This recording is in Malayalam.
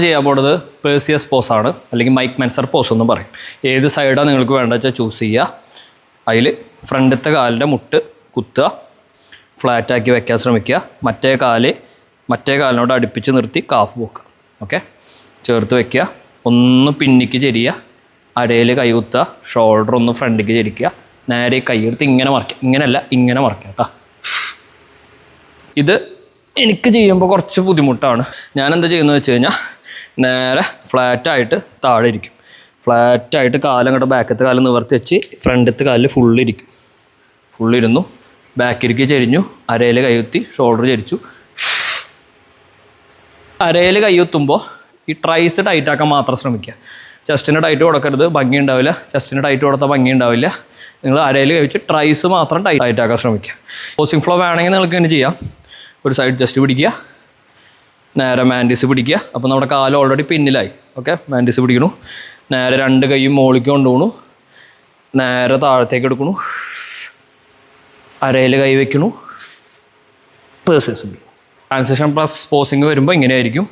ചെയ്യാൻ പോകുന്നത് പേഴ്സിയസ് പോസാണ്, അല്ലെങ്കിൽ മൈക്ക് മെൻസർ പോസ് എന്നും പറയും. ഏത് സൈഡാണ് നിങ്ങൾക്ക് വേണ്ടത് വെച്ചാൽ ചൂസ് ചെയ്യുക. അതിൽ ഫ്രണ്ടത്തെ കാലിൻ്റെ മുട്ട് കുത്തുക, ഫ്ലാറ്റാക്കി വെക്കാൻ ശ്രമിക്കുക. മറ്റേ കാലിനോട് അടുപ്പിച്ച് നിർത്തി കാഫ് പോക്കുക. ഓക്കെ, ചേർത്ത് വെക്കുക. ഒന്ന് പിന്നിക്ക് ചെരിയുക, അരയിൽ കൈ കുത്തുക, ഷോൾഡർ ഒന്ന് ഫ്രണ്ടിക്ക് ചെരിക്കുക, നേരെ കൈ എടുത്ത് ഇങ്ങനെ മറിക്കുക. ഇങ്ങനെയല്ല, ഇങ്ങനെ മറിക്കുക കേട്ടോ. ഇത് എനിക്ക് ചെയ്യുമ്പോൾ കുറച്ച് ബുദ്ധിമുട്ടാണ്. ഞാനെന്താ ചെയ്യുന്നത് വെച്ച് കഴിഞ്ഞാൽ നേരെ ഫ്ലാറ്റായിട്ട് താഴെ ഇരിക്കും. ഫ്ലാറ്റായിട്ട് കാലങ്ങോട്ട് ബാക്കത്തെ കാലം നിവർത്തി വെച്ച് ഫ്രണ്ടത്തെ കാലിൽ ഫുള്ളിരിക്കും. ഫുള്ളിരുന്നു, ബാക്കിലേക്ക് ചെരിഞ്ഞു, അരയിൽ കൈകുത്തി, ഷോൾഡർ ചെരിച്ചു. അരയിൽ കൈകുത്തുമ്പോൾ ഈ ട്രൈസ് ടൈറ്റാക്കാൻ മാത്രം ശ്രമിക്കുക. ചെസ്റ്റിന് ടൈറ്റ് കൊടുക്കരുത്, ഭംഗി ഉണ്ടാവില്ല. ചെസ്റ്റിന് ടൈറ്റ് കൊടുത്താൽ ഭംഗി ഉണ്ടാവില്ല. നിങ്ങൾ അരയിൽ കഴിച്ച് ട്രൈസ് മാത്രം ടൈറ്റാക്കാൻ ശ്രമിക്കുക. പോസിങ് ഫ്ലോ വേണമെങ്കിൽ നിങ്ങൾക്ക് ഇങ്ങനെ ചെയ്യാം. ഒരു സൈഡ് ജസ്റ്റ് പിടിക്കുക, നേരെ മാൻഡിസ് പിടിക്കുക. അപ്പോൾ നമ്മുടെ കാല് ഓൾറെഡി പിന്നിലായി. ഓക്കെ, മാൻഡിസ് പിടിക്കണു, നേരെ രണ്ട് കൈയും മുകളിലേക്ക് കൊണ്ടുപോകണു, നേരെ താഴത്തേക്ക് എടുക്കണു, അരയിൽ കൈ വയ്ക്കണു, പേഴ്സസ് പിടിക്കും. ട്രാൻസിഷൻ പ്ലസ് പോസിങ് വരുമ്പോൾ ഇങ്ങനെയായിരിക്കും.